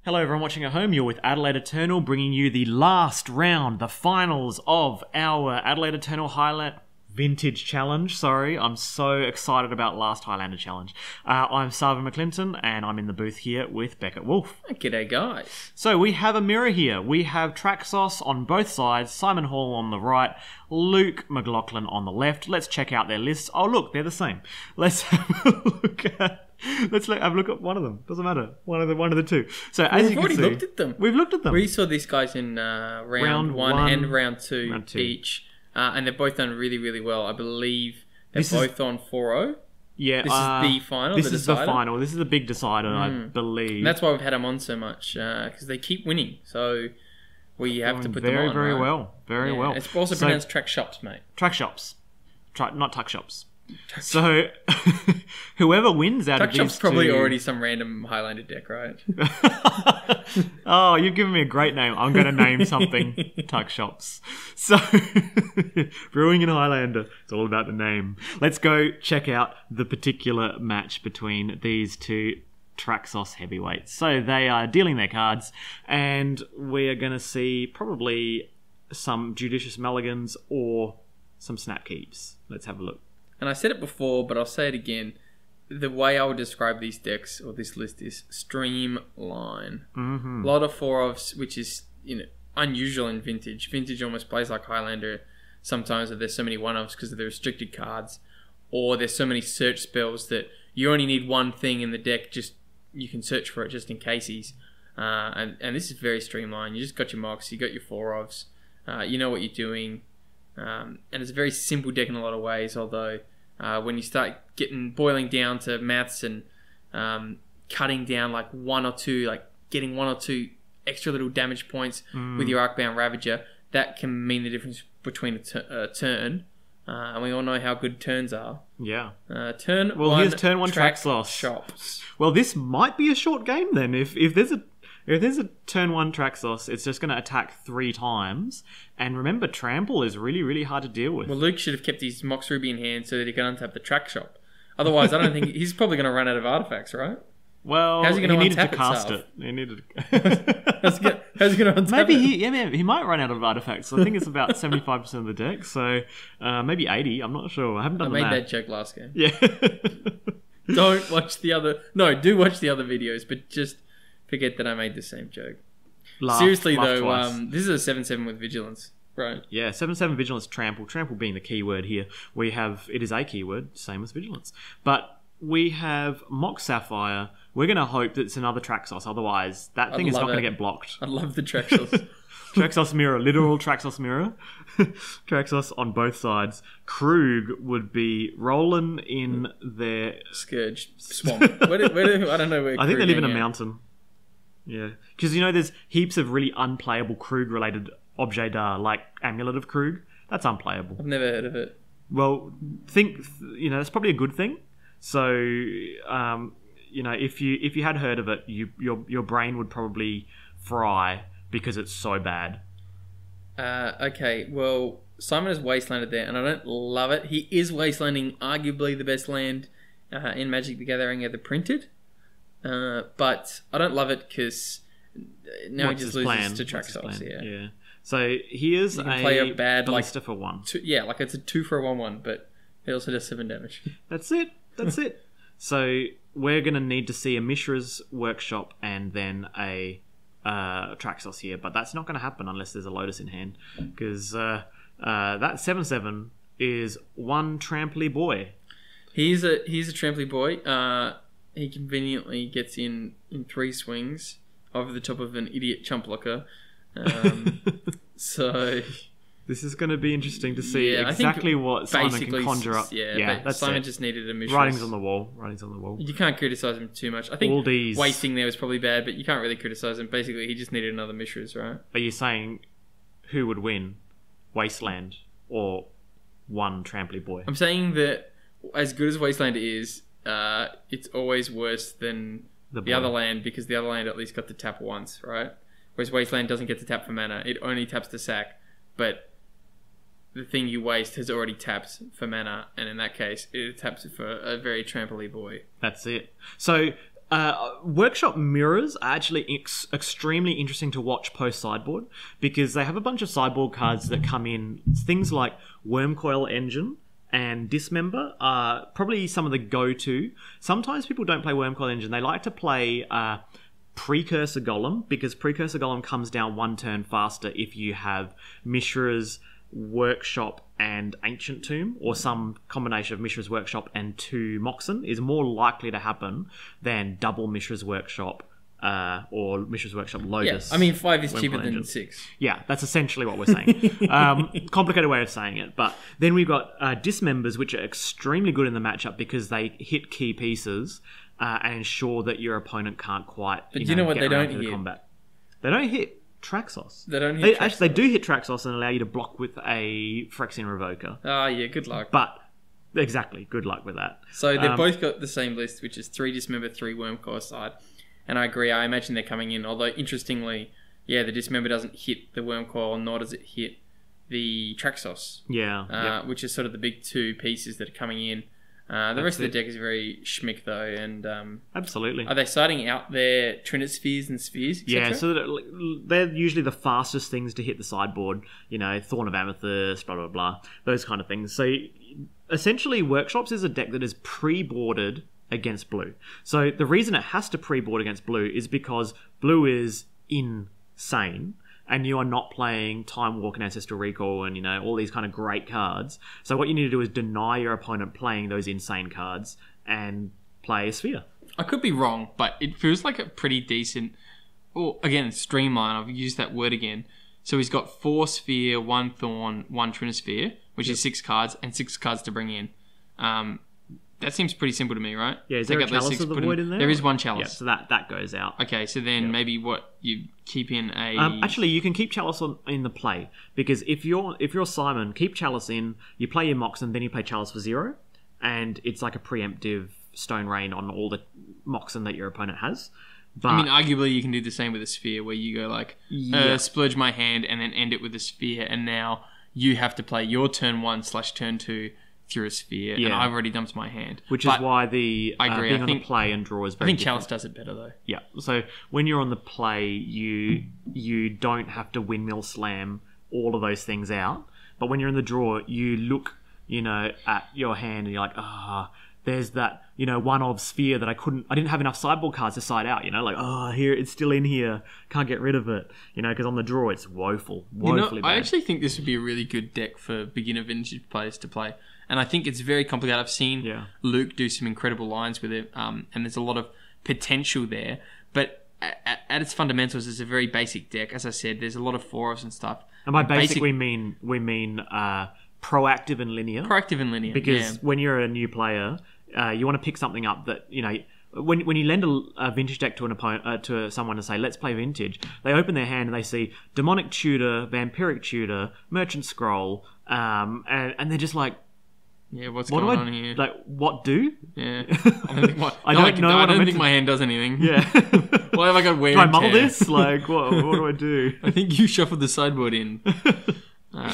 Hello everyone watching at home, you're with Adelaide Eternal, bringing you the last round, the finals of our Adelaide Eternal Highlander Vintage Challenge. Sorry, I'm so excited about last Highlander Challenge. I'm Sarven McLinton, and I'm in the booth here with Beckett Wolfe. G'day guys. So we have a mirror here. We have Traxos on both sides, Simon Hall on the right, Luke McGlaughlin on the left. Let's check out their lists. Oh look, they're the same. Let's have a look at... Let's have a look at one of them. Doesn't matter. One of the two. So as you can see, looked at them. We've looked at them. We saw these guys in round one and round two each, and they've both done really, really well. I believe they're both on 4-0. Yeah, this is the final. This is the final. This is the big decider, I believe. And that's why we've had them on so much, because they keep winning. So we have to put them on. Very right? well. Very well. It's also pronounced track shops, mate. Track shops. Not tuck shops. So, whoever wins out of these Tuck probably already some random Highlander deck, right? Oh, you've given me a great name. I'm going to name something Tuck Shops. So, Brewing and Highlander. It's all about the name. Let's go check out the particular match between these two Traxos heavyweights. So, they are dealing their cards, and we are going to see probably some judicious mulligans or some snap keeps. Let's have a look. And I said it before, but I'll say it again. The way I would describe these decks or this list is streamline. A lot of 4-ofs, which is unusual in Vintage. Vintage almost plays like Highlander sometimes, that there's so many 1-ofs because of the restricted cards, or there's so many search spells that you only need one thing in the deck. Just you can search for it just in cases. And this is very streamlined. You just got your mocks, you got your 4-ofs. You know what you're doing. And it's a very simple deck in a lot of ways, although when you start boiling down to maths and cutting down like one or two, like getting one or two extra little damage points with your Arcbound Ravager, that can mean the difference between a turn. And we all know how good turns are. Yeah. Turn here's turn one Traxos. Shops. Well, this might be a short game then. If there's a turn one Traxos, it's just going to attack 3 times. And remember, trample is really, really hard to deal with. Well, Luke should have kept his Mox Ruby in hand so that he can untap the track shop. Otherwise, I don't think he's probably going to run out of artifacts, right? Well, how's he going to needed to cast it. He needed. How's he going to untap maybe it? he might run out of artifacts. I think it's about 75% of the deck, so maybe 80. I'm not sure. I haven't done the math. I made that joke last game. Yeah. Don't watch the other. No, do watch the other videos, but just forget that I made the same joke. Seriously though, this is a 7/7 with vigilance, right? Yeah, 7/7 vigilance, trample. Trample being the keyword here. It is a keyword, same as vigilance. But we have Mock Sapphire. We're going to hope that it's another Traxos, otherwise that thing is not going to get blocked. I love the Traxos. Traxos mirror, literal Traxos mirror. Traxos on both sides. Krug would be rolling in their... Scourge swamp. Where I don't know where I think they live in a mountain. Yeah, because there's heaps of really unplayable Krug-related objets d'art, like Amulet of Krug. That's unplayable. I've never heard of it. Well, that's probably a good thing. So, if you had heard of it, your brain would probably fry because it's so bad. Okay, well, Simon has Wastelanded there, and I don't love it. He is Wastelanding arguably the best land in Magic the Gathering ever printed. But I don't love it because now he just loses to Traxos. Yeah. So here's play a bad ballista for 1. Like it's a 2 for a 1/1, but it also does 7 damage. That's it. So we're gonna need to see a Mishra's Workshop and then a Traxos here, but that's not gonna happen unless there's a Lotus in hand, because that 7/7 is one tramply boy. He's a tramply boy. He conveniently gets in 3 swings over the top of an idiot chump blocker. So this is going to be interesting to see exactly what Simon can conjure up. That's Simon just needed a mission. Writings on the wall. You can't criticize him too much. I think wasting there was probably bad, but you can't really criticize him. Basically, he just needed another Mishras, right? Are you saying who would win, Wasteland or one tramply boy? I'm saying that as good as Wasteland is, it's always worse than the other land, because the other land at least got to tap once, right? Whereas Wasteland doesn't get to tap for mana. It only taps to sack. But the thing you waste has already tapped for mana. And in that case, it taps for a very trampoly boy. That's it. So, workshop mirrors are actually extremely interesting to watch post-sideboard because they have a bunch of sideboard cards that come in. Things like Wormcoil Engine and Dismember are probably some of the go-to. Sometimes people don't play Wormcoil Engine. They like to play Precursor Golem because Precursor Golem comes down one turn faster if you have Mishra's Workshop and Ancient Tomb, or some combination of Mishra's Workshop and 2 Moxen is more likely to happen than double Mishra's Workshop or Mishra's Workshop Lotus. Yeah, I mean 5 is cheaper than 6. Yeah, that's essentially what we're saying. Complicated way of saying it. But then we've got Dismembers, which are extremely good in the matchup because they hit key pieces and ensure that your opponent can't quite But you know what they don't hit? Combat. They don't hit Traxos. They don't hit Traxos. Actually, they do hit Traxos and allow you to block with a Phyrexian Revoker. Oh, yeah, good luck. But, exactly, good luck with that. So they've both got the same list, which is 3 Dismember, 3 Wormcoil side. And I agree, I imagine they're coming in. Although, interestingly, yeah, the Dismember doesn't hit the Wormcoil, nor does it hit the Traxos. Yeah. Which is sort of the big 2 pieces that are coming in. The rest of the deck is very schmick though, and absolutely. Are they siding out their Trinispheres and Spheres? Yeah, so they're usually the fastest things to hit the sideboard. You know, Thorn of Amethyst, blah blah blah, those kind of things. So essentially, Workshops is a deck that is pre-boarded against blue. So the reason it has to pre-board against blue is because blue is insane. And you are not playing Time Walk and Ancestral Recall and, you know, all these kind of great cards. So what you need to do is deny your opponent playing those insane cards and play a Sphere. I could be wrong, but it feels like a pretty decent... Well, again, streamline. I've used that word again. So he's got 4 Sphere, 1 Thorn, 1 Trinisphere, which is 6 cards, and 6 cards to bring in. That seems pretty simple to me, right? Yeah, is there a Chalice of the Void in there? There is 1 Chalice. Yeah, so that goes out. Okay, so then maybe what you keep in a... actually, you can keep Chalice in the play, because if you're Simon, keep Chalice in, you play your Mox, and then you play Chalice for 0, and it's like a preemptive Stone Rain on all the Moxen that your opponent has. But, I mean, arguably, you can do the same with a Sphere, where you go like, splurge my hand, and then end it with a Sphere, and now you have to play your turn 1/turn 2 through a Sphere, and I've already dumped my hand. Which is why the I agree. being on the play and draw is very different. Chalice does it better, though. Yeah, so when you're on the play, you don't have to windmill slam all of those things out. But when you're in the draw, you look, you know, at your hand and you're like, there's that, you know, one of Sphere that I didn't have enough sideboard cards to side out, you know, like, here, it's still in here, can't get rid of it, you know, because on the draw it's woefully bad. I actually think this would be a really good deck for beginner vintage players to play. And I think it's very complicated. I've seen Luke do some incredible lines with it, and there's a lot of potential there. But at its fundamentals, it's a very basic deck. As I said, there's a lot of 4-ofs and stuff. And by basic we mean proactive and linear. Proactive and linear, because when you're a new player, you want to pick something up that, you know, when you lend a vintage deck to an opponent, to someone and say, let's play vintage, they open their hand and they see Demonic Tutor, Vampiric Tutor, Merchant Scroll, and they're just like, yeah, what's going on here? Like, what do? Yeah. I don't think my hand does anything. Yeah. Why have I got wear Do I and muddle tear? this? Like, what do I do? I think you shuffled the sideboard in.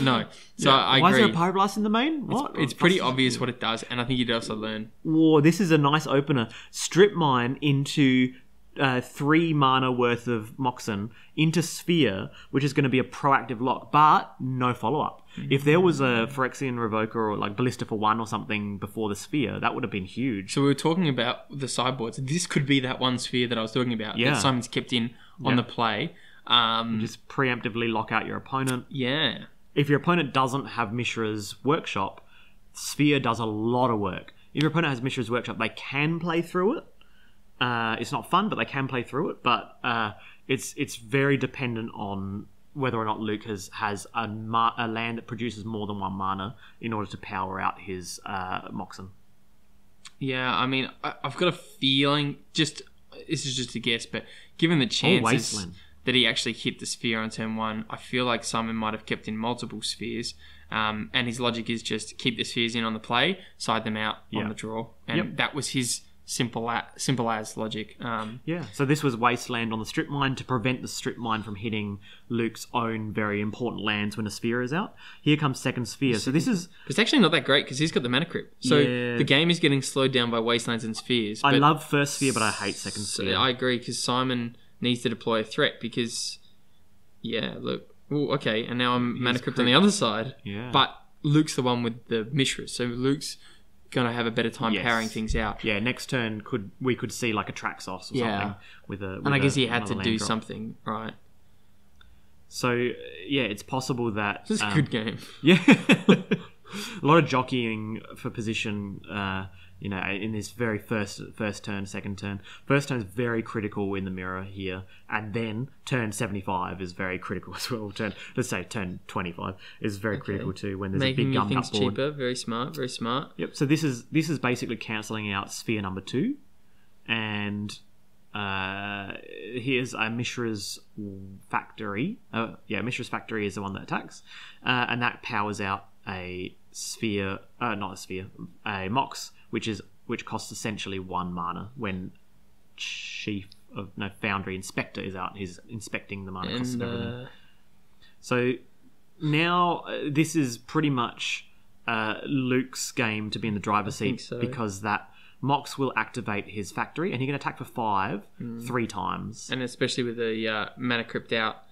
No. So I agree. Why is there a Pyroblast in the main? What? It's pretty obvious what it does, and I think you'd also learn. Whoa, this is a nice opener. Strip Mine into 3 mana worth of Moxen into Sphere, which is going to be a proactive lock, but no follow-up. Mm-hmm. If there was a Phyrexian Revoker or like Ballista for 1 or something before the Sphere, that would have been huge. So we were talking about the sideboards. This could be that one Sphere that I was talking about that Simon's kept in on the play. Just preemptively lock out your opponent. Yeah. If your opponent doesn't have Mishra's Workshop, Sphere does a lot of work. If your opponent has Mishra's Workshop, they can play through it. It's not fun, but they can play through it. But it's very dependent on whether or not Luke has a land that produces more than 1 mana in order to power out his Moxen. Yeah, I mean, I've got a feeling, this is just a guess, but given the chances that he actually hit the Sphere on turn 1, I feel like Simon might have kept in multiple Spheres. And his logic is just keep the Spheres in on the play, side them out on the draw. And that was his simple as logic. So this was Wasteland on the strip mine to prevent the strip mine from hitting Luke's own very important lands when a sphere is out. Here comes second sphere. So this is... It's actually not that great because he's got the mana crypt. So the game is getting slowed down by Wastelands and spheres. I love first sphere, but I hate second sphere. I agree, because Simon needs to deploy a threat because... Yeah, look... Ooh, okay, and now I'm mana crypt on the other side. Yeah. But Luke's the one with the Mishras, so Luke's going to have a better time powering things out. Yeah, next turn we could see like a Traxos or something with a... And I guess he had to do something, right? So, yeah, it's possible that... This is a good game. Yeah. A lot of jockeying for position, in this very first turn, second turn. First turn is very critical in the mirror here, and then turn 75 is very critical as well. Let's say turn 25 is very critical too when there's a big gummed up board. Making cheaper, very smart, very smart. Yep. So this is basically cancelling out sphere number 2, and here's a Mishra's Factory. Mishra's Factory is the one that attacks, and that powers out a sphere, a Mox, which costs essentially 1 mana when Foundry Inspector is out. He's inspecting the mana costs of everything. So now this is pretty much Luke's game to be in the driver's seat, because that Mox will activate his factory and he can attack for 5 3 times. And especially with the mana crypt out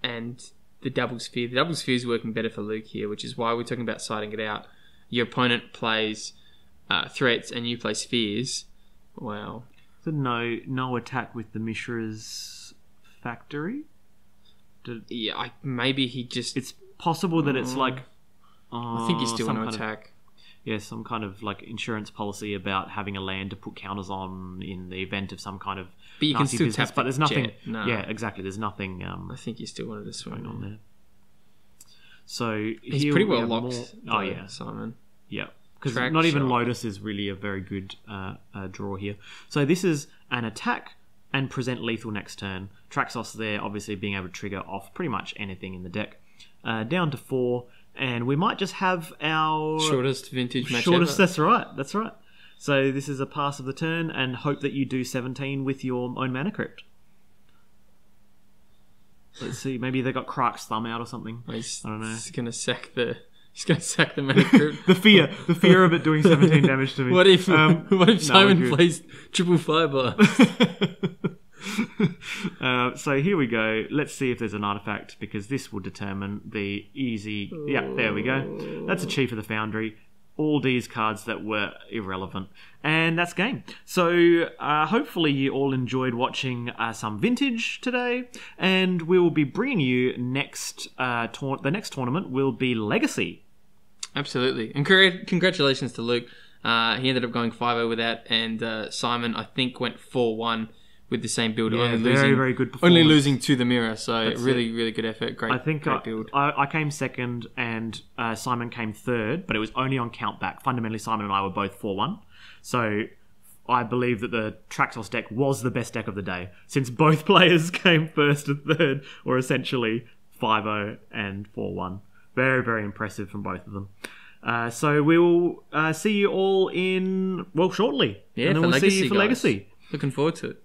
and the double sphere. The double sphere is working better for Luke here, which is why we're talking about siding it out. Your opponent plays threats and you play spheres. Wow. So no attack with the Mishra's Factory? Maybe he just... It's possible that it's like... I think you still want to attack. Some kind of like insurance policy about having a land to put counters on in the event of some kind of but you nasty can still business. tap But there's nothing... No. Yeah, exactly. There's nothing... I think you still wanted to swing on there. So he's pretty well locked. Simon. Yeah. Because not even Lotus is really a very good draw here. So this is an attack and present lethal next turn. Traxos there, obviously being able to trigger off pretty much anything in the deck. Down to 4, and we might just have our... Shortest vintage match ever. That's right. So this is a pass of the turn, and hope that you do 17 with your own mana crypt. Let's see, maybe they got Krark's Thumb out or something. I don't know. He's going to sack the mana crypt. the fear of it doing 17 damage to me. What if Simon plays triple fiber? So here we go. Let's see if there's an artifact, because this will determine the easy... Yeah, there we go. That's a Chief of the Foundry. All these cards that were irrelevant. And that's game. So hopefully you all enjoyed watching some Vintage today. And we will be bringing you next... the next tournament will be Legacy. Absolutely. And congratulations to Luke. He ended up going 5-0 with that. And Simon, I think, went 4-1 with the same build. Yeah, very good performance. Only losing to the mirror, so really good effort. Great build. I came second and Simon came third, but it was only on countback. Fundamentally, Simon and I were both 4-1. So I believe that the Traxos deck was the best deck of the day, since both players came first and third, or essentially 5-0 and 4-1. Very, very impressive from both of them. So we'll see you all shortly. Yeah, and then we'll see you for Legacy. Looking forward to it.